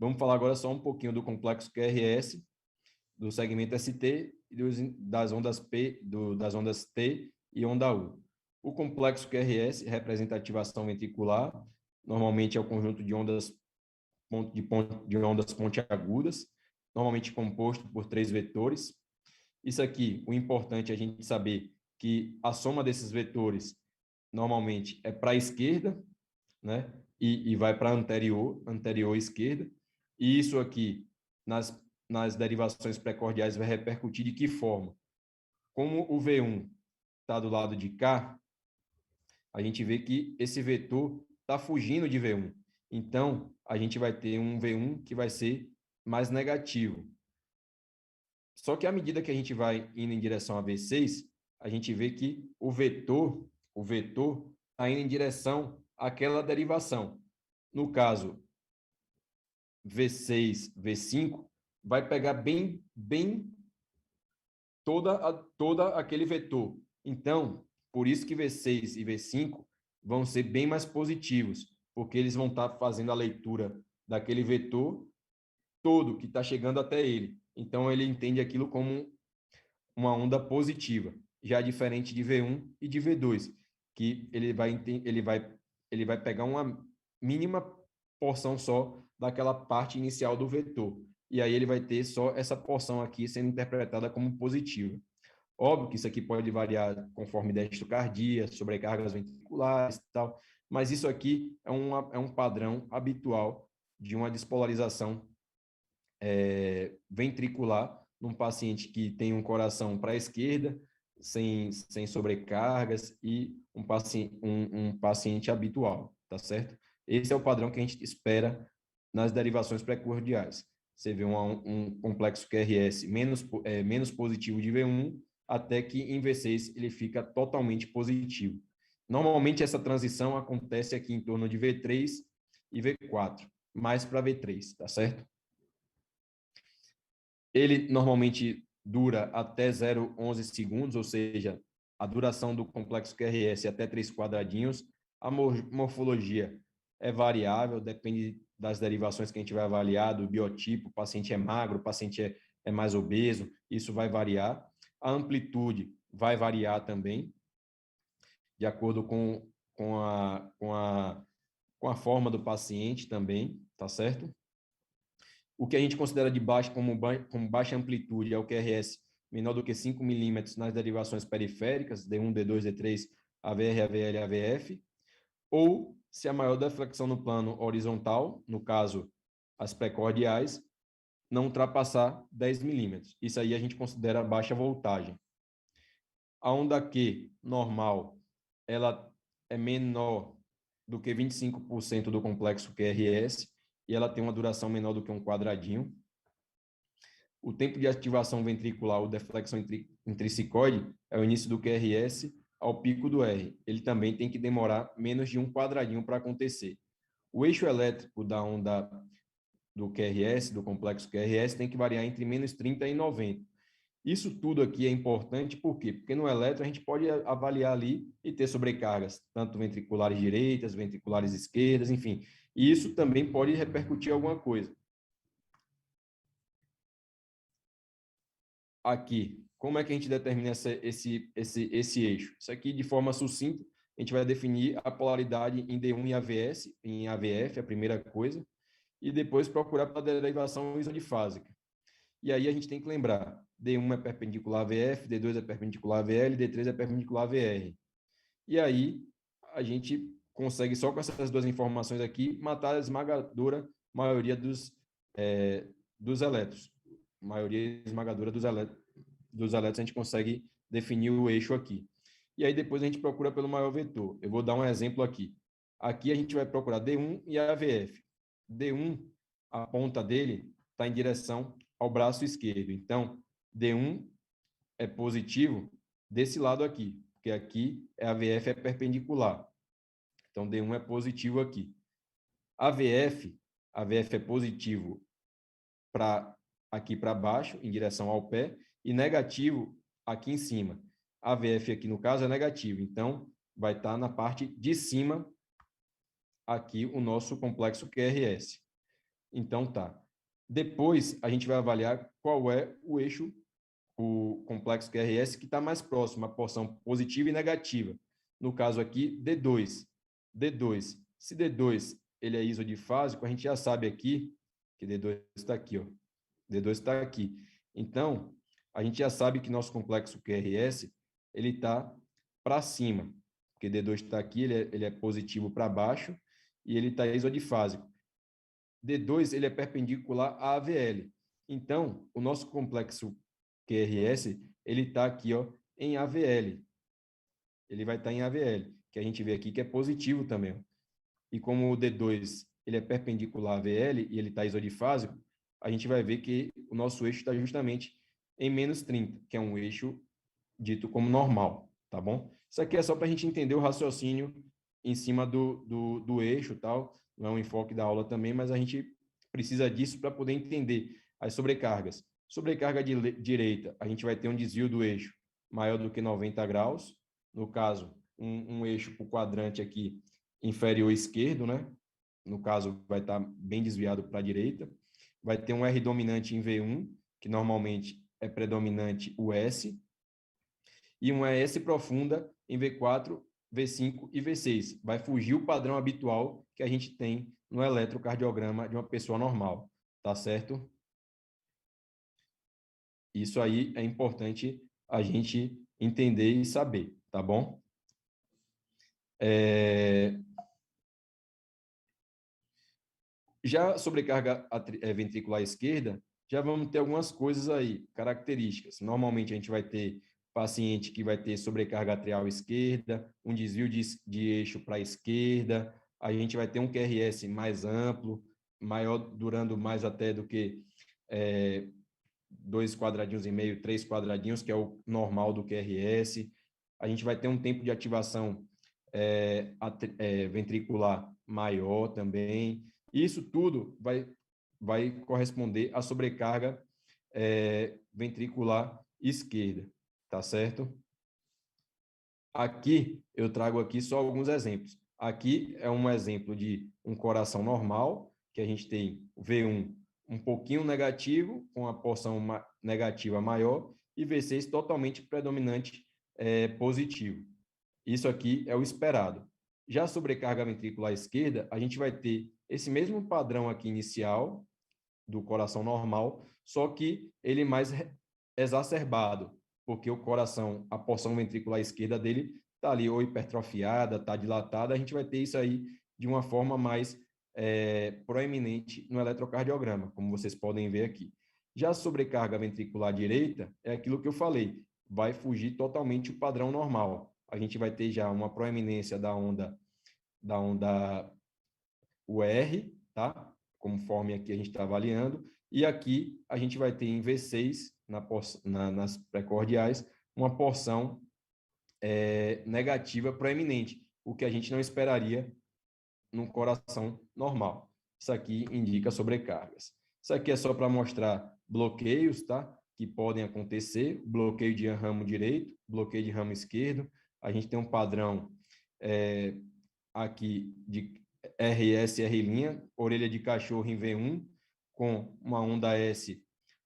Vamos falar agora só um pouquinho do complexo QRS, do segmento ST e das ondas P, das ondas T e onda U. O complexo QRS representa a ativação ventricular, normalmente é o conjunto de ondas pontiagudas, normalmente composto por 3 vetores. Isso aqui, o importante é a gente saber que a soma desses vetores normalmente é para a esquerda, né? E vai para anterior esquerda. E isso aqui, nas derivações precordiais, vai repercutir de que forma? Como o V1 está do lado de cá, a gente vê que esse vetor está fugindo de V1. Então, a gente vai ter um V1 que vai ser mais negativo. Só que à medida que a gente vai indo em direção a V6, a gente vê que o vetor está indo em direção àquela derivação. No caso, V6, V5, vai pegar bem toda aquele vetor. Então, por isso que V6 e V5 vão ser bem mais positivos, porque eles vão estar fazendo a leitura daquele vetor todo que está chegando até ele. Então, ele entende aquilo como uma onda positiva, já diferente de V1 e de V2, que ele vai pegar uma mínima porção só daquela parte inicial do vetor. E aí ele vai ter só essa porção aqui sendo interpretada como positiva. Óbvio que isso aqui pode variar conforme dextrocardia, sobrecargas ventriculares e tal, mas isso aqui é um padrão habitual de uma despolarização ventricular num paciente que tem um coração para a esquerda, sem sobrecargas, e um paciente habitual, tá certo? Esse é o padrão que a gente espera nas derivações precordiais. Você vê um complexo QRS menos positivo de V1, até que em V6 ele fica totalmente positivo. Normalmente essa transição acontece aqui em torno de V3 e V4, mais para V3, tá certo? Ele normalmente dura até 0,11 segundos, ou seja, a duração do complexo QRS é até 3 quadradinhos. A morfologia é variável, depende das derivações que a gente vai avaliar, do biotipo, o paciente é magro, o paciente é mais obeso, isso vai variar. A amplitude vai variar também, de acordo com a forma do paciente também, tá certo? O que a gente considera de baixo como baixa amplitude é o QRS menor do que 5 milímetros nas derivações periféricas, D1, D2, D3, AVR, AVL, AVF, ou se a maior deflexão no plano horizontal, no caso, as precordiais, não ultrapassar 10 milímetros. Isso aí a gente considera baixa voltagem. A onda Q normal, ela é menor do que 25% do complexo QRS, e ela tem uma duração menor do que um quadradinho. O tempo de ativação ventricular ou deflexão intricicoide é o início do QRS ao pico do R. Ele também tem que demorar menos de um quadradinho para acontecer. O eixo elétrico da onda do QRS, do complexo QRS, tem que variar entre menos 30 e 90. Isso tudo aqui é importante, por quê? Porque no eletro a gente pode avaliar ali e ter sobrecargas, tanto ventriculares direitas, ventriculares esquerdas, enfim. E isso também pode repercutir alguma coisa. Aqui, como é que a gente determina esse eixo? Isso aqui, de forma sucinta, a gente vai definir a polaridade em D1 e AVS, em AVF, a primeira coisa, e depois procurar para a derivação isodifásica. E aí a gente tem que lembrar, D1 é perpendicular a VF, D2 é perpendicular a VL, D3 é perpendicular a VR. E aí a gente consegue, só com essas duas informações aqui, matar a esmagadora maioria dos elétrons. Maioria esmagadora dos elétrons, a gente consegue definir o eixo aqui. E aí depois a gente procura pelo maior vetor. Eu vou dar um exemplo aqui. Aqui a gente vai procurar D1 e AVF. D1, a ponta dele está em direção ao braço esquerdo. Então, D1 é positivo desse lado aqui, porque aqui a VF é perpendicular. Então, D1 é positivo aqui. AVF é positivo aqui para baixo, em direção ao pé, e negativo aqui em cima. AVF aqui, no caso, é negativo. Então, vai estar na parte de cima aqui o nosso complexo QRS. Então, tá. Depois, a gente vai avaliar qual é o eixo, o complexo QRS, que está mais próximo, a porção positiva e negativa. No caso aqui, D2. D2. Se D2 ele é isodifásico, a gente já sabe aqui que D2 está aqui, ó. D2 está aqui. Então, a gente já sabe que nosso complexo QRS ele está para cima, porque D2 está aqui, ele é positivo para baixo e ele está isodifásico. D2 ele é perpendicular à AVL. Então, o nosso complexo QRS ele está aqui, ó, em AVL. Ele vai estar em AVL, que a gente vê aqui que é positivo também, ó. E como o D2 ele é perpendicular à AVL e ele está isodifásico, a gente vai ver que o nosso eixo está justamente em menos 30, que é um eixo dito como normal, tá bom? Isso aqui é só para a gente entender o raciocínio em cima do eixo, tal. Não é um enfoque da aula também, mas a gente precisa disso para poder entender as sobrecargas. Sobrecarga direita, a gente vai ter um desvio do eixo maior do que 90 graus. No caso, um eixo para o quadrante aqui inferior esquerdo, né? No caso, vai estar bem desviado para a direita. Vai ter um R dominante em V1, que normalmente é predominante o S, e uma S profunda em V4, V5 e V6. Vai fugir o padrão habitual que a gente tem no eletrocardiograma de uma pessoa normal, tá certo? Isso aí é importante a gente entender e saber, tá bom? Já sobrecarga ventricular esquerda, já vamos ter algumas coisas aí, características. Normalmente a gente vai ter paciente que vai ter sobrecarga atrial esquerda, um desvio de eixo para a esquerda, a gente vai ter um QRS mais amplo, maior, durando mais até do que 2 quadradinhos e meio, 3 quadradinhos, que é o normal do QRS. A gente vai ter um tempo de ativação ventricular maior também. Isso tudo vai corresponder à sobrecarga ventricular esquerda, tá certo? Aqui, eu trago aqui só alguns exemplos. Aqui é um exemplo de um coração normal, que a gente tem V1 um pouquinho negativo, com a porção negativa maior, e V6 totalmente predominante positivo. Isso aqui é o esperado. Já a sobrecarga ventricular esquerda, a gente vai ter esse mesmo padrão aqui inicial do coração normal, só que ele mais exacerbado, porque o coração, a porção ventricular esquerda dele está ali ou hipertrofiada, está dilatada, a gente vai ter isso aí de uma forma mais proeminente no eletrocardiograma, como vocês podem ver aqui. Já a sobrecarga ventricular direita é aquilo que eu falei, vai fugir totalmente o padrão normal. A gente vai ter já uma proeminência da onda UR, tá? Conforme aqui a gente está avaliando, e aqui a gente vai ter em V6, nas precordiais, uma porção negativa proeminente, o que a gente não esperaria num coração normal. Isso aqui indica sobrecargas. Isso aqui é só para mostrar bloqueios, tá? Que podem acontecer, bloqueio de ramo direito, bloqueio de ramo esquerdo. A gente tem um padrão aqui de RS, R', orelha de cachorro em V1, com uma onda S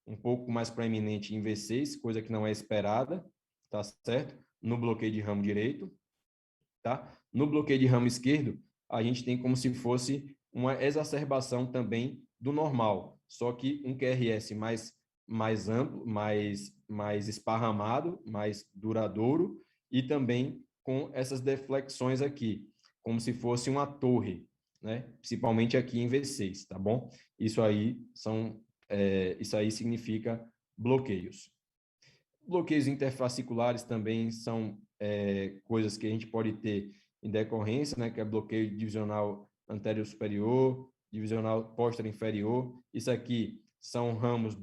um pouco mais proeminente em V6, coisa que não é esperada, tá certo? No bloqueio de ramo direito, tá? No bloqueio de ramo esquerdo, a gente tem como se fosse uma exacerbação também do normal, só que um QRS mais amplo, mais esparramado, mais duradouro, e também com essas deflexões aqui, como se fosse uma torre, né? Principalmente aqui em V6, tá bom? Isso aí significa bloqueios. Bloqueios interfasciculares também são coisas que a gente pode ter em decorrência, né? Que é bloqueio divisional anterior superior, divisional posterior inferior. Isso aqui são ramos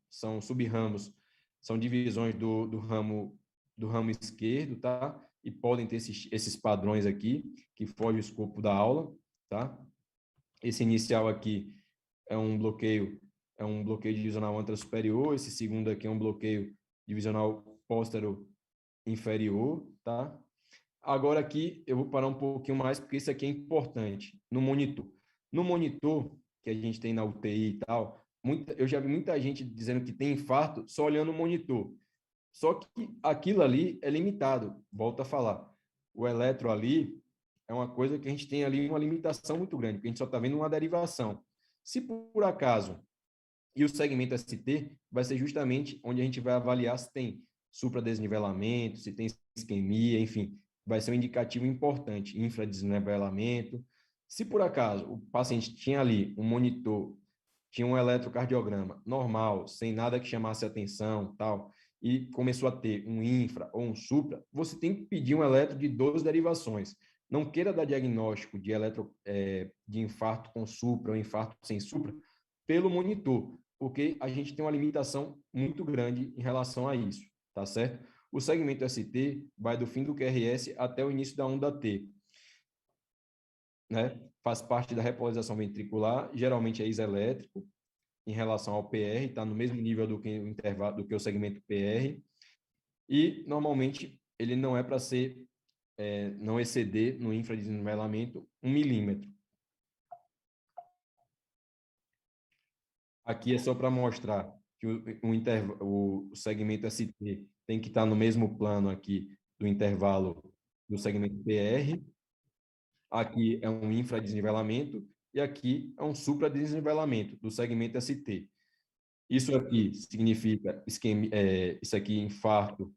são subramos, são divisões do ramo esquerdo, tá? E podem ter esses padrões aqui, que fogem o escopo da aula, tá? Esse inicial aqui é um bloqueio divisional anterosuperior, esse segundo aqui é um bloqueio divisional posterior inferior, tá? Agora aqui eu vou parar um pouquinho mais, porque isso aqui é importante, no monitor. No monitor, que a gente tem na UTI e tal, eu já vi muita gente dizendo que tem infarto só olhando o monitor. Só que aquilo ali é limitado, volto a falar. O eletro ali é uma coisa que a gente tem ali uma limitação muito grande, porque a gente só está vendo uma derivação. Se por acaso, e o segmento ST vai ser justamente onde a gente vai avaliar se tem supradesnivelamento, se tem isquemia, enfim, vai ser um indicativo importante, infradesnivelamento. Se por acaso o paciente tinha ali um monitor, tinha um eletrocardiograma normal, sem nada que chamasse atenção, tal, e começou a ter um infra ou um supra, você tem que pedir um eletro de 12 derivações. Não queira dar diagnóstico de infarto com supra ou infarto sem supra pelo monitor, porque a gente tem uma limitação muito grande em relação a isso, tá certo? O segmento ST vai do fim do QRS até o início da onda T, né? Faz parte da repolarização ventricular, geralmente é iselétrico, em relação ao PR, está no mesmo nível do que o intervalo, do que o segmento PR, e normalmente ele não é para ser, não exceder no infradesnivelamento 1 milímetro. Aqui é só para mostrar que o segmento ST tem que estar no mesmo plano aqui do intervalo do segmento PR. Aqui é um infradesnivelamento e aqui é um supradesnivelamento do segmento ST. Isso aqui significa isso aqui infarto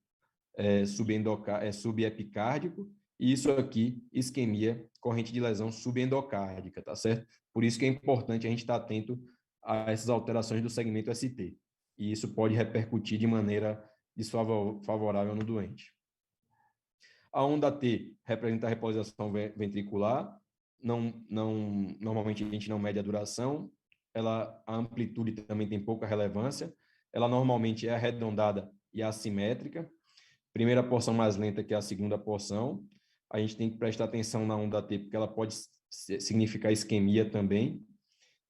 subepicárdico, e isso aqui, isquemia, corrente de lesão subendocárdica, tá certo? Por isso que é importante a gente estar atento a essas alterações do segmento ST. E isso pode repercutir de maneira desfavorável no doente. A onda T representa a repolarização ventricular, normalmente a gente não mede a duração, a amplitude também tem pouca relevância, ela normalmente é arredondada e assimétrica, primeira porção mais lenta que a segunda porção. A gente tem que prestar atenção na onda T, porque ela pode significar isquemia também,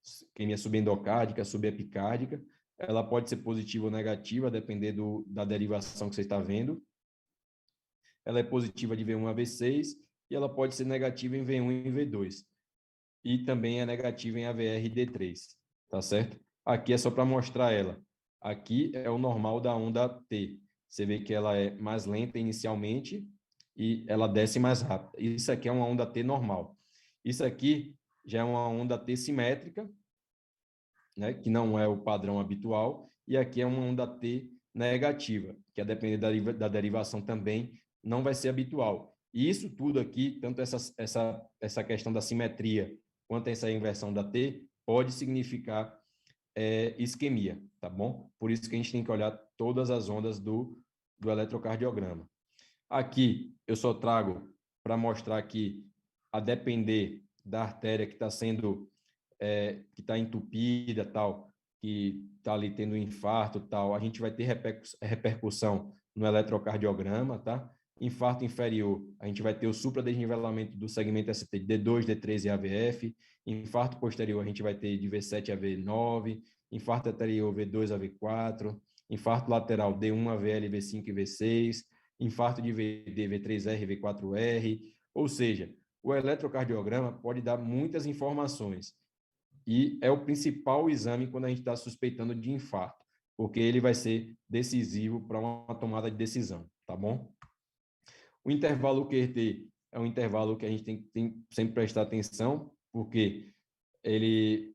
isquemia subendocárdica, subepicárdica. Ela pode ser positiva ou negativa, a depender da derivação que você está vendo. Ela é positiva de V1 a V6 e ela pode ser negativa em V1 e V2. E também é negativa em AVR e D3, tá certo? Aqui é só para mostrar ela. Aqui é o normal da onda T. Você vê que ela é mais lenta inicialmente e ela desce mais rápido. Isso aqui é uma onda T normal. Isso aqui já é uma onda T simétrica, né, que não é o padrão habitual, e aqui é uma onda T negativa, que a depender da derivação também não vai ser habitual. E isso tudo aqui, tanto essa questão da simetria quanto essa inversão da T, pode significar isquemia, tá bom? Por isso que a gente tem que olhar todas as ondas do eletrocardiograma. Aqui eu só trago para mostrar que, a depender da artéria que está sendo, que está entupida, tal, que está ali tendo um infarto, tal, a gente vai ter repercussão no eletrocardiograma, tá? Infarto inferior, a gente vai ter o supradesnivelamento do segmento ST de D2, D3 e AVF. Infarto posterior, a gente vai ter de V7 a V9. Infarto anterior, V2 a V4. Infarto lateral, D1 a VL, V5 e V6. Infarto de VD, V3R, V4R. Ou seja, o eletrocardiograma pode dar muitas informações e é o principal exame quando a gente está suspeitando de infarto, porque ele vai ser decisivo para uma tomada de decisão, tá bom? O intervalo QT é um intervalo que a gente tem sempre prestar atenção, porque ele,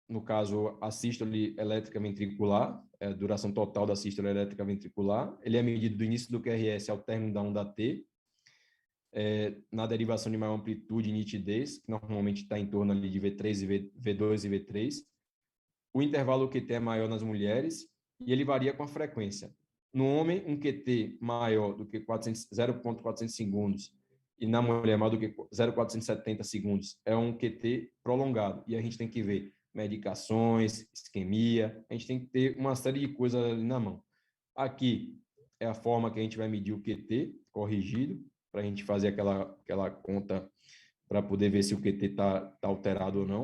no caso, a sístole elétrica ventricular, a duração total da sístole elétrica ventricular, ele é medido do início do QRS ao término da onda T, na derivação de maior amplitude e nitidez, que normalmente está em torno ali de V3 e V2 e V3. O intervalo QT é maior nas mulheres e ele varia com a frequência. No homem, um QT maior do que 0,400 segundos e na mulher maior do que 0,470 segundos é um QT prolongado. E a gente tem que ver medicações, isquemia, a gente tem que ter uma série de coisas ali na mão. Aqui é a forma que a gente vai medir o QT corrigido, para a gente fazer aquela conta para poder ver se o QT está alterado ou não.